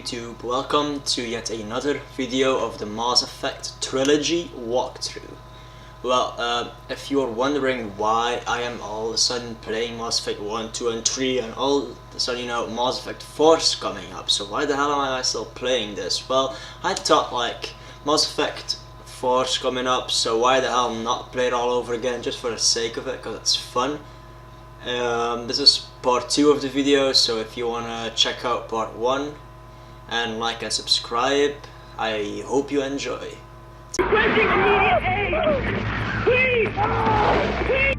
YouTube, welcome to yet another video of the Mass Effect Trilogy walkthrough. Well, if you're wondering why I am all of a sudden playing Mass Effect 1, 2 and 3 and all of a sudden, Mass Effect 4 is coming up, so why the hell am I still playing this? Well, I thought like, Mass Effect 4 is coming up, so why the hell not play it all over again just for the sake of it, because it's fun. This is part 2 of the video, so if you wanna check out part 1 and like and subscribe, I hope you enjoy. Requesting immediate aid! Please! Please!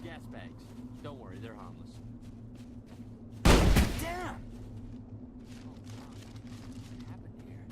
Gas bags. Don't worry, they're harmless. Damn! What happened here?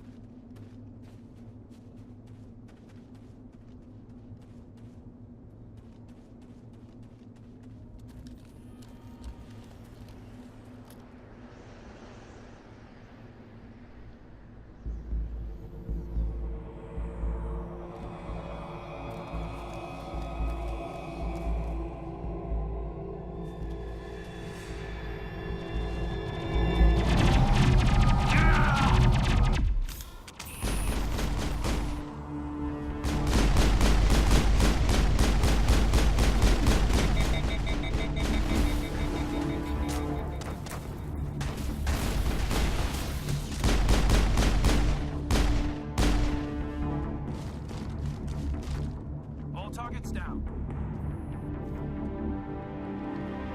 Targets down.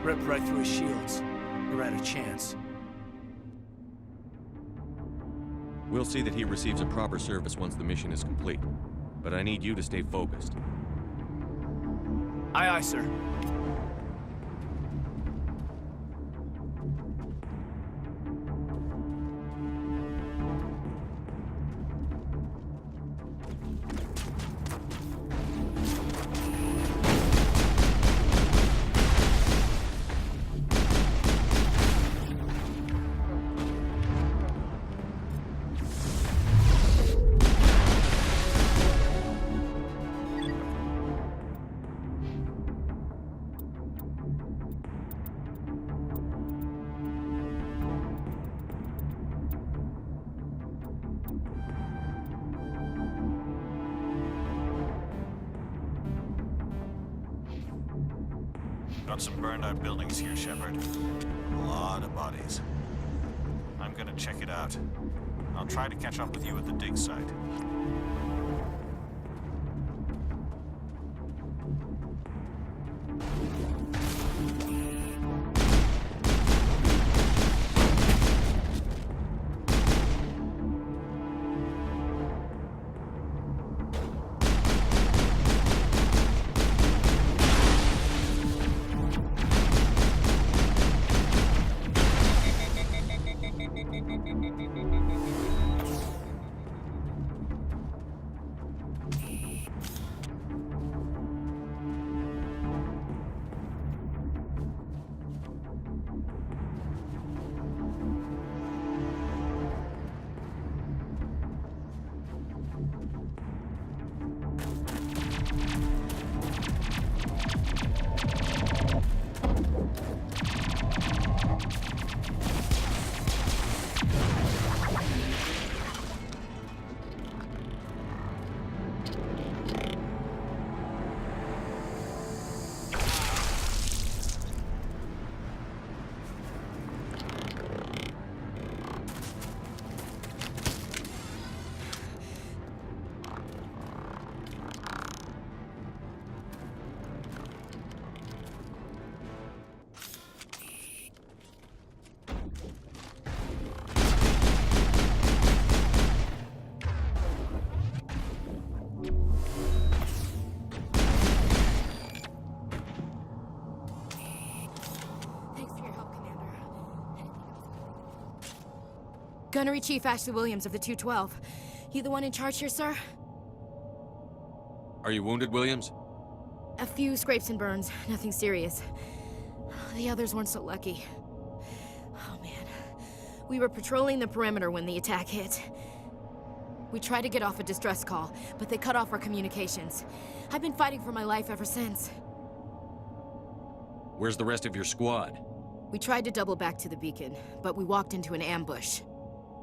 Ripped right through his shields. You're out of chance. We'll see that he receives a proper service once the mission is complete. But I need you to stay focused. Aye, aye, sir. Got some burned out buildings here, Shepard. A lot of bodies. I'm gonna check it out. I'll try to catch up with you at the dig site. Gunnery Chief Ashley Williams of the 212. You the one in charge here, sir? Are you wounded, Williams? A few scrapes and burns, nothing serious. The others weren't so lucky. Oh man. We were patrolling the perimeter when the attack hit. We tried to get off a distress call, but they cut off our communications. I've been fighting for my life ever since. Where's the rest of your squad? We tried to double back to the beacon, but we walked into an ambush.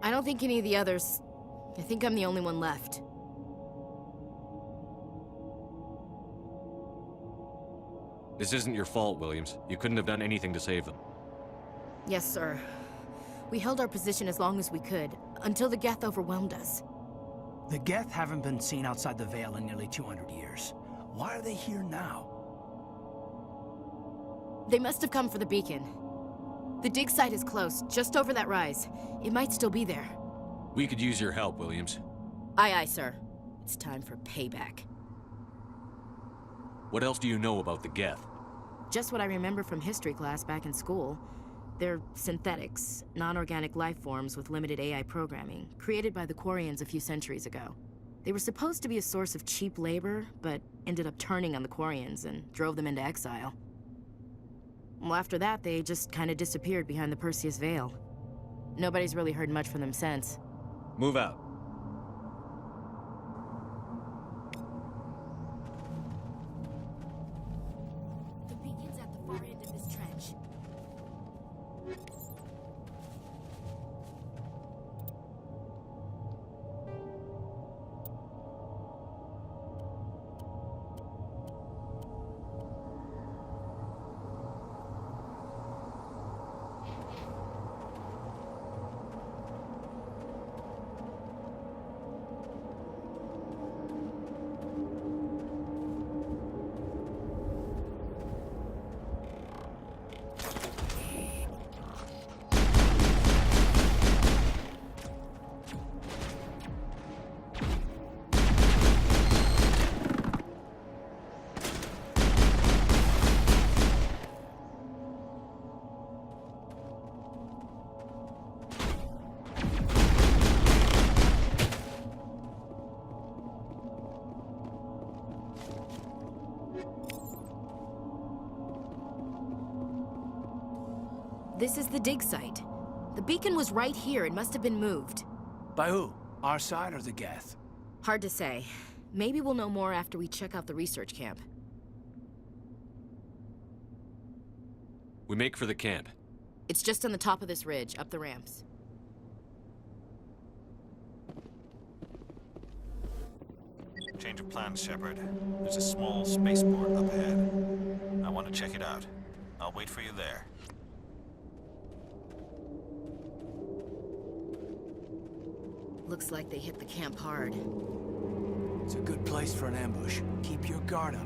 I don't think any of the others... I think I'm the only one left. This isn't your fault, Williams. You couldn't have done anything to save them. Yes, sir. We held our position as long as we could, until the Geth overwhelmed us. The Geth haven't been seen outside the Veil in nearly 200 years. Why are they here now? They must have come for the beacon. The dig site is close, just over that rise. It might still be there. We could use your help, Williams. Aye, aye, sir. It's time for payback. What else do you know about the Geth? Just what I remember from history class back in school. They're synthetics, non-organic life forms with limited AI programming, created by the Quarians a few centuries ago. They were supposed to be a source of cheap labor, but ended up turning on the Quarians and drove them into exile. Well, after that, they just kind of disappeared behind the Perseus Veil. Nobody's really heard much from them since. Move out. The beacon's at the far end of this trench. This is the dig site. The beacon was right here. It must have been moved. By who? Our side or the Geth? Hard to say. Maybe we'll know more after we check out the research camp. We make for the camp. It's just on the top of this ridge, up the ramps. Change of plans, Shepard. There's a small spaceport up ahead. I want to check it out. I'll wait for you there. Looks like they hit the camp hard. It's a good place for an ambush. Keep your guard up.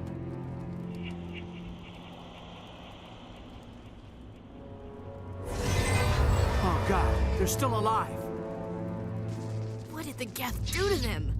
Oh God, they're still alive. What did the Geth do to them?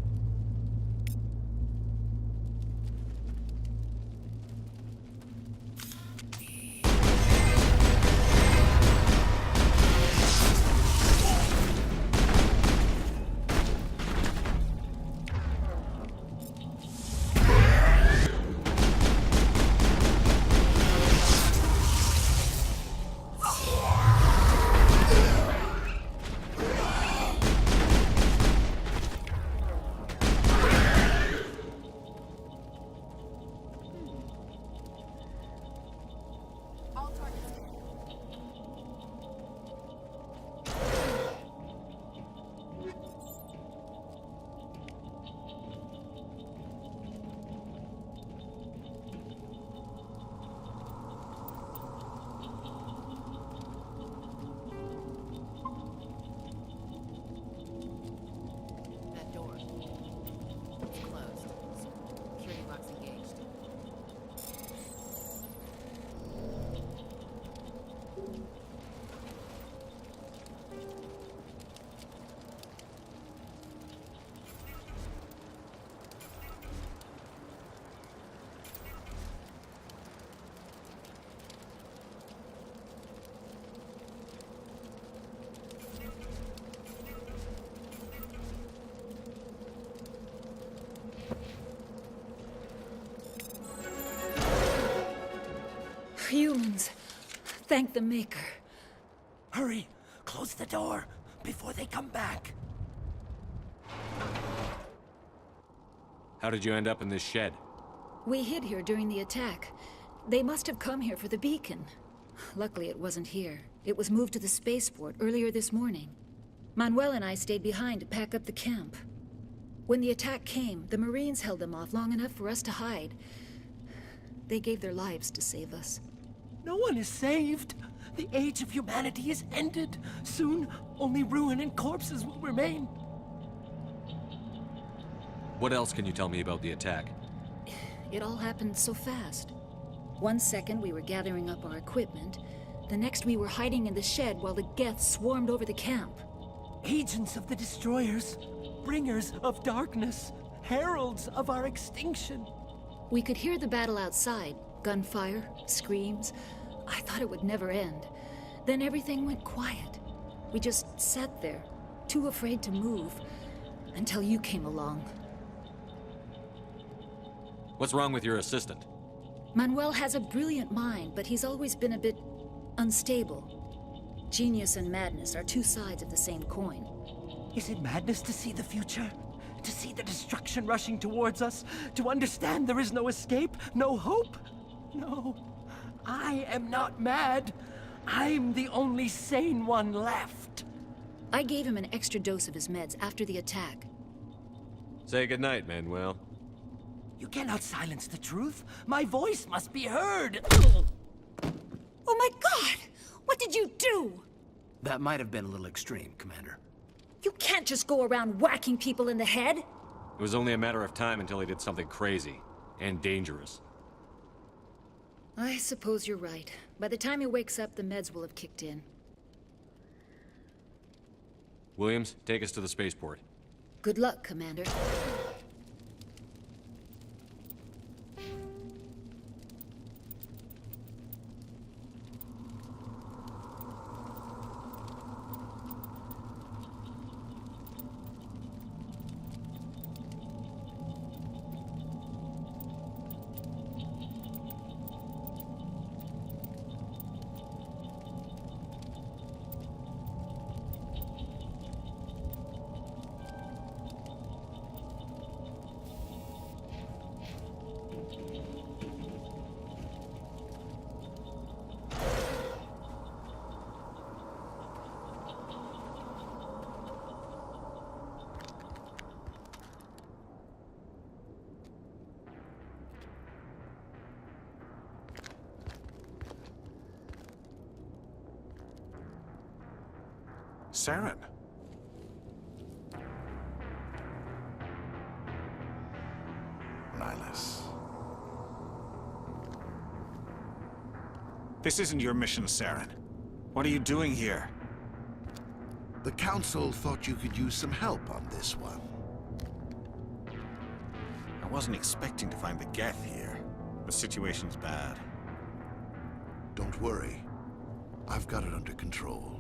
Thank the Maker. Hurry! Close the door before they come back. How did you end up in this shed? We hid here during the attack. They must have come here for the beacon. Luckily, it wasn't here. It was moved to the spaceport earlier this morning. Manuel and I stayed behind to pack up the camp. When the attack came, the Marines held them off long enough for us to hide. They gave their lives to save us. No one is saved. The age of humanity is ended. Soon, only ruin and corpses will remain. What else can you tell me about the attack? It all happened so fast. 1 second we were gathering up our equipment. The next we were hiding in the shed while the Geth swarmed over the camp. Agents of the Destroyers, bringers of darkness, heralds of our extinction. We could hear the battle outside. Gunfire, screams. I thought it would never end. Then everything went quiet. We just sat there, too afraid to move, until you came along. What's wrong with your assistant? Manuel has a brilliant mind, but he's always been a bit unstable. Genius and madness are two sides of the same coin. Is it madness to see the future? To see the destruction rushing towards us? To understand there is no escape? No hope? No. I am not mad. I'm the only sane one left. I gave him an extra dose of his meds after the attack. Say goodnight, Manuel. You cannot silence the truth. My voice must be heard. Oh my God! What did you do? That might have been a little extreme, Commander. You can't just go around whacking people in the head. It was only a matter of time until he did something crazy and dangerous. I suppose you're right. By the time he wakes up, the meds will have kicked in. Williams, take us to the spaceport. Good luck, Commander. Saren. Nihilus. This isn't your mission, Saren. What are you doing here? The Council thought you could use some help on this one. I wasn't expecting to find the Geth here. The situation's bad. Don't worry. I've got it under control.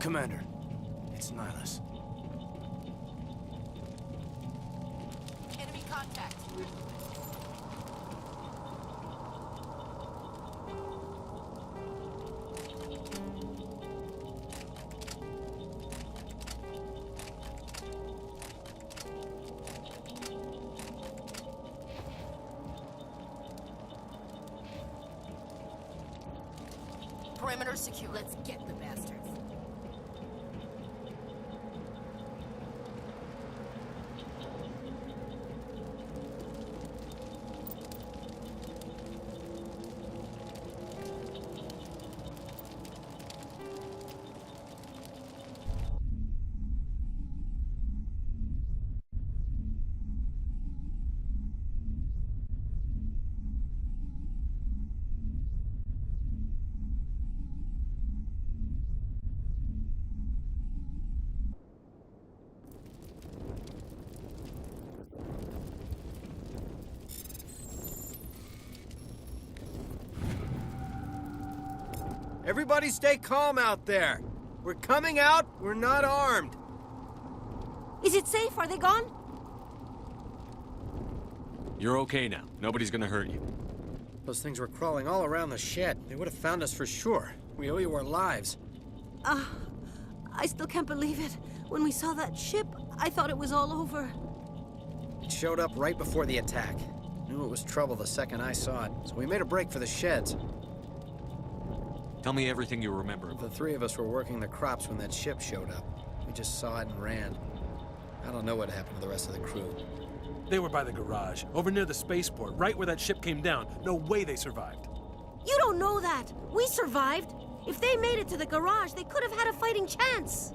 Commander, it's Nihilus. Enemy contact. Perimeter secure. Let's get the bastards. Everybody stay calm out there. We're coming out, we're not armed. Is it safe? Are they gone? You're okay now. Nobody's gonna hurt you. Those things were crawling all around the shed. They would have found us for sure. We owe you our lives. I still can't believe it. When we saw that ship, I thought it was all over. It showed up right before the attack. Knew it was trouble the second I saw it, so we made a break for the sheds. Tell me everything you remember. The three of us were working the crops when that ship showed up. We just saw it and ran. I don't know what happened to the rest of the crew. They were by the garage, over near the spaceport, right where that ship came down. No way they survived. You don't know that. We survived. If they made it to the garage, they could have had a fighting chance.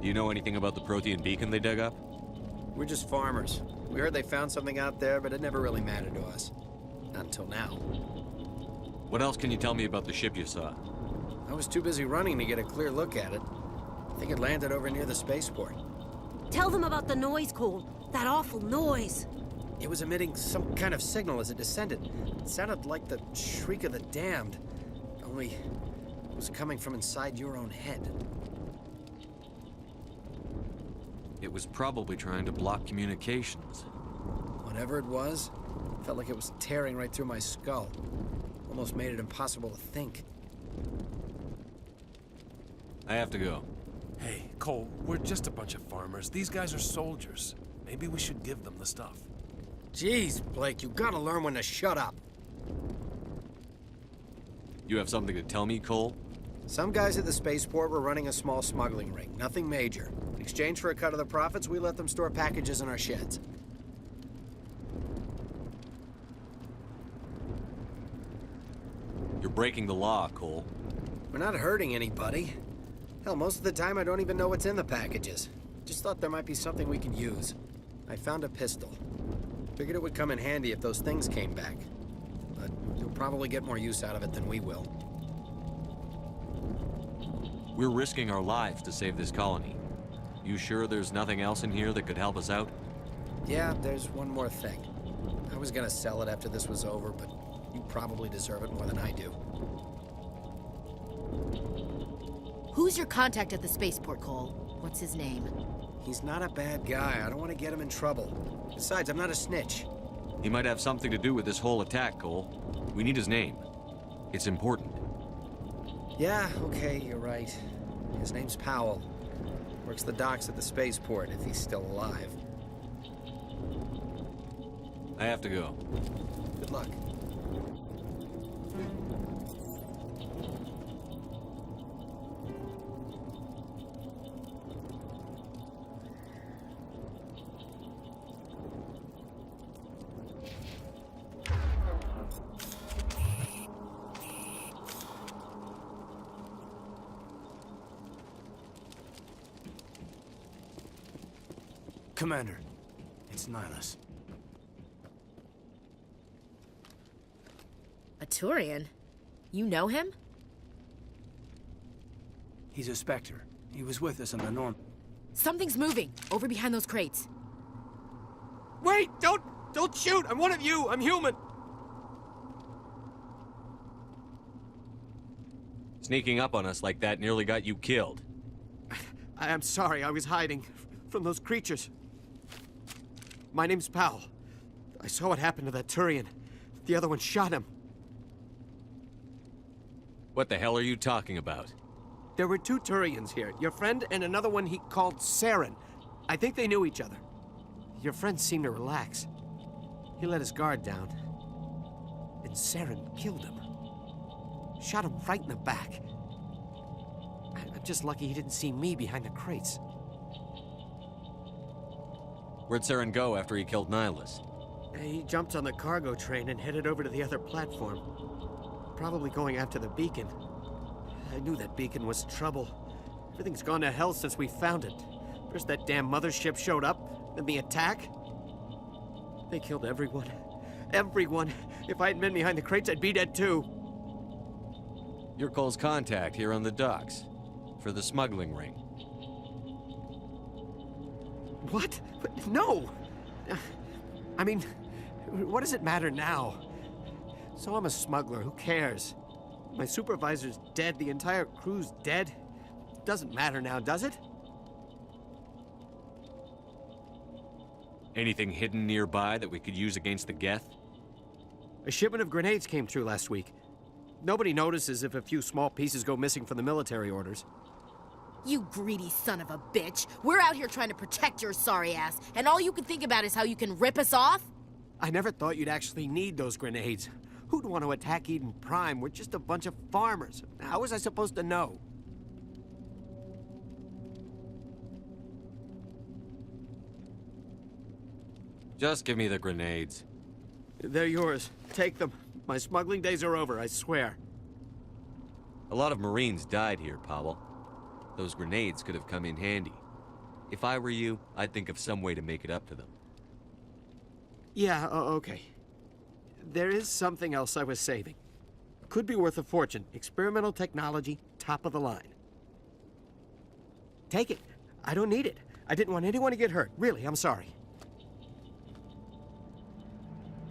Do you know anything about the Protean beacon they dug up? We're just farmers. We heard they found something out there, but it never really mattered to us. Not until now. What else can you tell me about the ship you saw? I was too busy running to get a clear look at it. I think it landed over near the spaceport. Tell them about the noise, Cole. That awful noise. It was emitting some kind of signal as it descended. It sounded like the shriek of the damned. Only it was coming from inside your own head. It was probably trying to block communications. Whatever it was, felt like it was tearing right through my skull. Almost made it impossible to think. I have to go. Hey, Cole, we're just a bunch of farmers. These guys are soldiers. Maybe we should give them the stuff. Jeez, Blake, you gotta learn when to shut up. You have something to tell me, Cole? Some guys at the spaceport were running a small smuggling ring. Nothing major. In exchange for a cut of the profits, we let them store packages in our sheds. You're breaking the law, Cole. We're not hurting anybody. Hell, most of the time I don't even know what's in the packages. Just thought there might be something we could use. I found a pistol. Figured it would come in handy if those things came back. But you'll probably get more use out of it than we will. We're risking our lives to save this colony. You sure there's nothing else in here that could help us out? Yeah, there's one more thing. I was gonna sell it after this was over, but you probably deserve it more than I do. Who's your contact at the spaceport, Cole? What's his name? He's not a bad guy. I don't want to get him in trouble. Besides, I'm not a snitch. He might have something to do with this whole attack, Cole. We need his name. It's important. Yeah, okay, you're right. His name's Powell. Works the docks at the spaceport, if he's still alive. I have to go. Good luck. Commander, it's Nihilus. A Turian? You know him? He's a Spectre. He was with us on the Norm. Something's moving, over behind those crates. Wait! Don't shoot! I'm one of you! I'm human! Sneaking up on us like that nearly got you killed. I'm sorry, I was hiding from those creatures. My name's Powell. I saw what happened to that Turian. The other one shot him. What the hell are you talking about? There were two Turians here. Your friend and another one he called Saren. I think they knew each other. Your friend seemed to relax. He let his guard down. And Saren killed him. Shot him right in the back. I'm just lucky he didn't see me behind the crates. Where'd Saren go after he killed Nihilus? He jumped on the cargo train and headed over to the other platform. Probably going after the beacon. I knew that beacon was trouble. Everything's gone to hell since we found it. First that damn mothership showed up, then the attack. They killed everyone. Everyone. If I hadn't been behind the crates, I'd be dead too. You're Cole's contact here on the docks. For the smuggling ring. What? No! I mean, what does it matter now? So I'm a smuggler, who cares? My supervisor's dead, the entire crew's dead. Doesn't matter now, does it? Anything hidden nearby that we could use against the Geth? A shipment of grenades came through last week. Nobody notices if a few small pieces go missing from the military orders. You greedy son of a bitch. We're out here trying to protect your sorry ass, and all you can think about is how you can rip us off? I never thought you'd actually need those grenades. Who'd want to attack Eden Prime? We're just a bunch of farmers. How was I supposed to know? Just give me the grenades. They're yours. Take them. My smuggling days are over, I swear. A lot of Marines died here, Powell. Those grenades could have come in handy. If I were you, I'd think of some way to make it up to them. Yeah, okay. There is something else I was saving. Could be worth a fortune. Experimental technology, top of the line. Take it. I don't need it. I didn't want anyone to get hurt. Really, I'm sorry.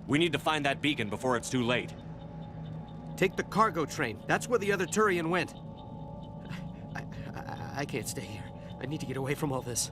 We need to find that beacon before it's too late. Take the cargo train. That's where the other Turian went. I can't stay here. I need to get away from all this.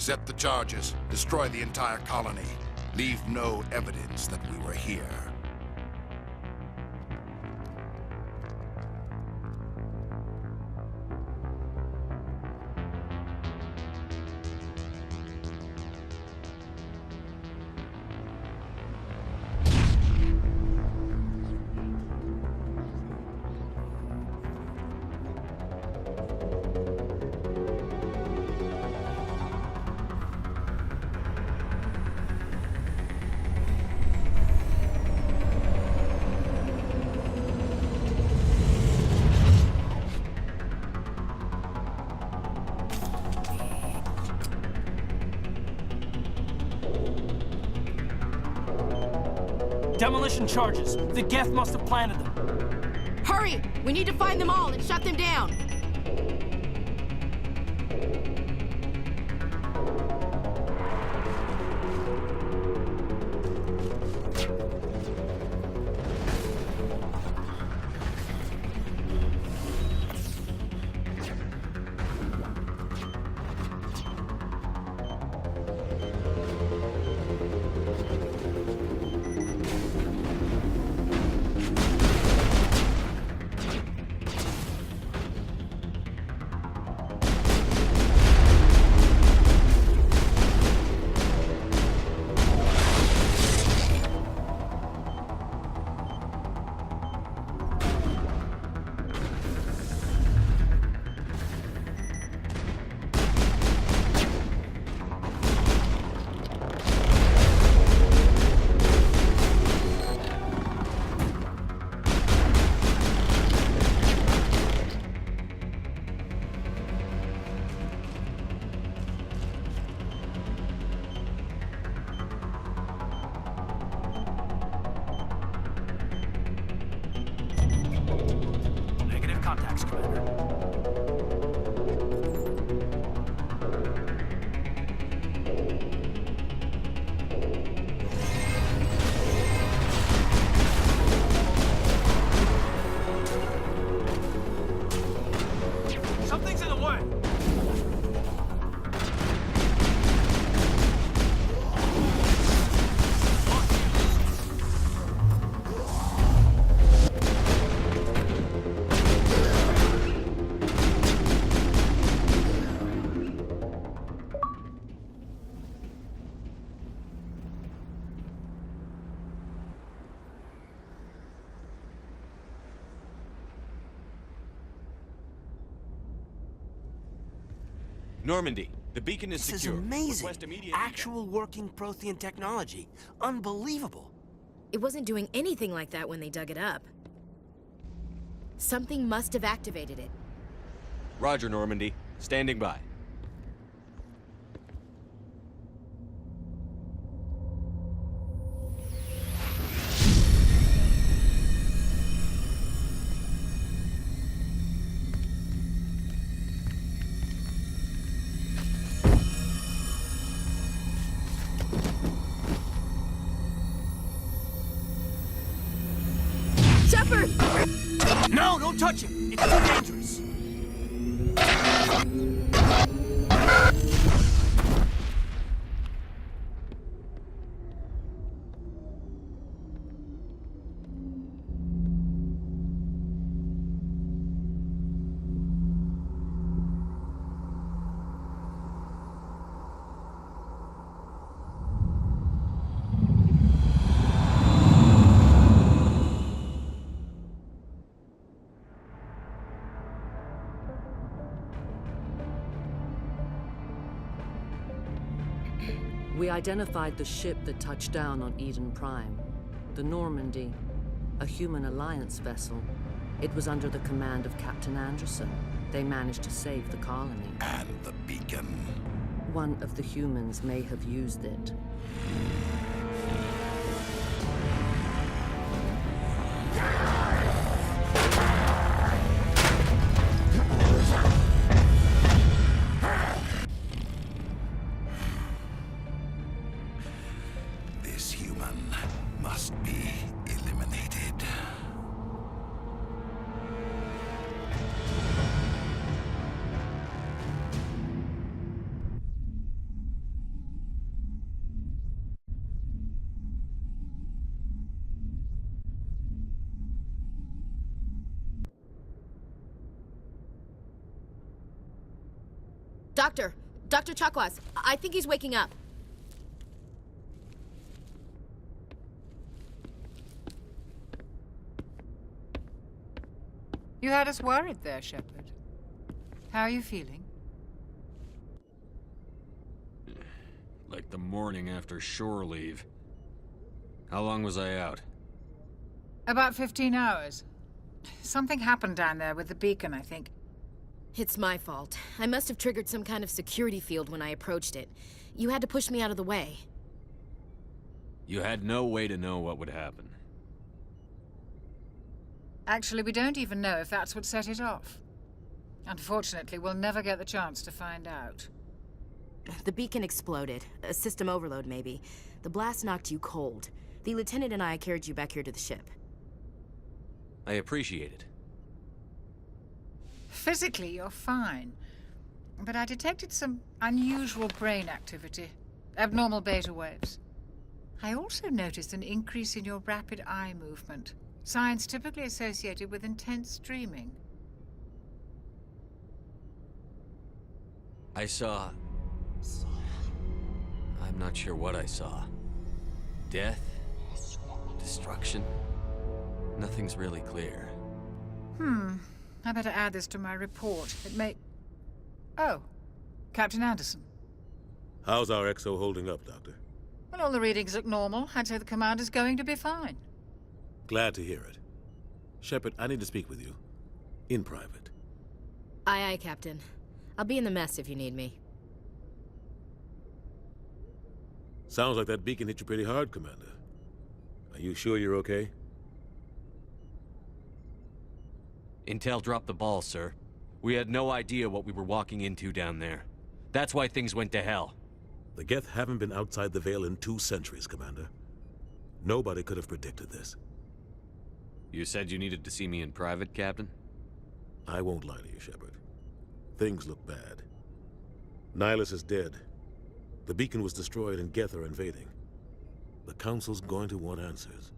Set the charges. Destroy the entire colony. Leave no evidence that we were here. Demolition charges. The Geth must have planted them. Hurry! We need to find them all and shut them down! Contacts, Commander. Something's in the way. Normandy, the beacon is This secure. is amazing. Request immediate Actual working Prothean technology. Unbelievable. It wasn't doing anything like that when they dug it up. Something must have activated it. Roger, Normandy. Standing by. Shepard! No, don't touch him. It's too dangerous. We identified the ship that touched down on Eden Prime. The Normandy, a human alliance vessel. It was under the command of Captain Anderson. They managed to save the colony. And the beacon. One of the humans may have used it. This human must be eliminated. Doctor! Dr. Chakwas, I think he's waking up. You had us worried there, Shepard. How are you feeling? Like the morning after shore leave. How long was I out? About 15 hours. Something happened down there with the beacon, I think. It's my fault. I must have triggered some kind of security field when I approached it. You had to push me out of the way. You had no way to know what would happen. Actually, we don't even know if that's what set it off. Unfortunately, we'll never get the chance to find out. The beacon exploded. A system overload, maybe. The blast knocked you cold. The lieutenant and I carried you back here to the ship. I appreciate it. Physically, you're fine. But I detected some unusual brain activity. Abnormal beta waves. I also noticed an increase in your rapid eye movement. Signs typically associated with intense dreaming. I saw... I'm not sure what I saw. Death? Destruction? Nothing's really clear. I better add this to my report. It may... Oh, Captain Anderson. How's our XO holding up, Doctor? Well, all the readings look normal. I'd say the commander's going to be fine. Glad to hear it. Shepard, I need to speak with you. In private. Aye, aye, Captain. I'll be in the mess if you need me. Sounds like that beacon hit you pretty hard, Commander. Are you sure you're okay? Intel dropped the ball, sir. We had no idea what we were walking into down there. That's why things went to hell. The Geth haven't been outside the Veil in 2 centuries, Commander. Nobody could have predicted this. You said you needed to see me in private, Captain? I won't lie to you, Shepard. Things look bad. Nihilus is dead. The beacon was destroyed and Geth are invading. The Council's going to want answers.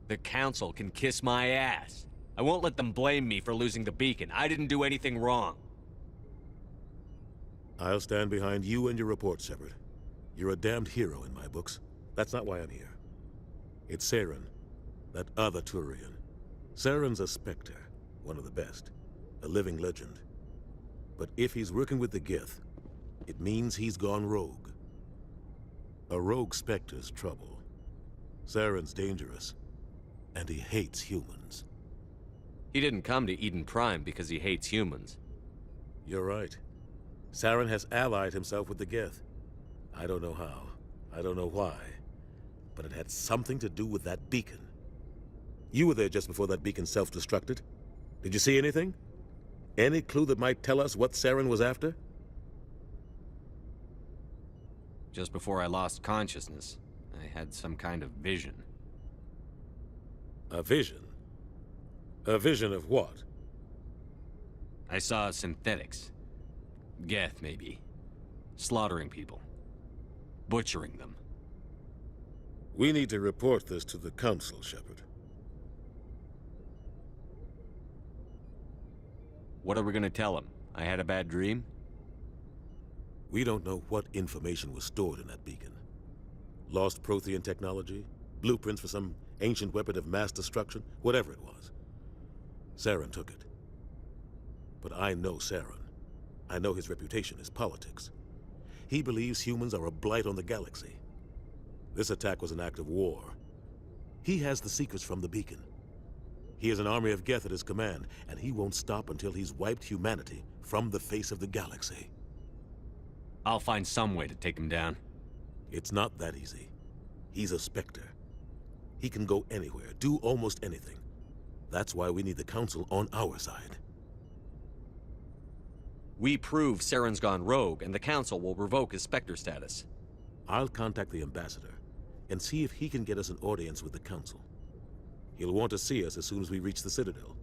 The Council can kiss my ass. I won't let them blame me for losing the beacon. I didn't do anything wrong. I'll stand behind you and your report, Shepard. You're a damned hero in my books. That's not why I'm here. It's Saren, that other Turian. Saren's a Spectre, one of the best. A living legend. But if he's working with the Geth, it means he's gone rogue. A rogue Spectre's trouble. Saren's dangerous, and he hates humans. He didn't come to Eden Prime because he hates humans. You're right. Saren has allied himself with the Geth. I don't know how. I don't know why. But it had something to do with that beacon. You were there just before that beacon self-destructed. Did you see anything? Any clue that might tell us what Saren was after? Just before I lost consciousness, I had some kind of vision. A vision? A vision of what? I saw synthetics. Geth, maybe. Slaughtering people. Butchering them. We need to report this to the Council, Shepard. What are we gonna tell them? I had a bad dream? We don't know what information was stored in that beacon. Lost Prothean technology? Blueprints for some ancient weapon of mass destruction? Whatever it was. Saren took it. But I know Saren. I know his reputation is politics. He believes humans are a blight on the galaxy. This attack was an act of war. He has the secrets from the beacon. He has an army of Geth at his command, and he won't stop until he's wiped humanity from the face of the galaxy. I'll find some way to take him down. It's not that easy. He's a Spectre. He can go anywhere, do almost anything. That's why we need the Council on our side. We prove Saren's gone rogue, and the Council will revoke his Spectre status. I'll contact the Ambassador and see if he can get us an audience with the Council. He'll want to see us as soon as we reach the Citadel.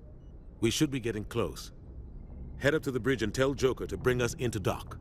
We should be getting close. Head up to the bridge and tell Joker to bring us into dock.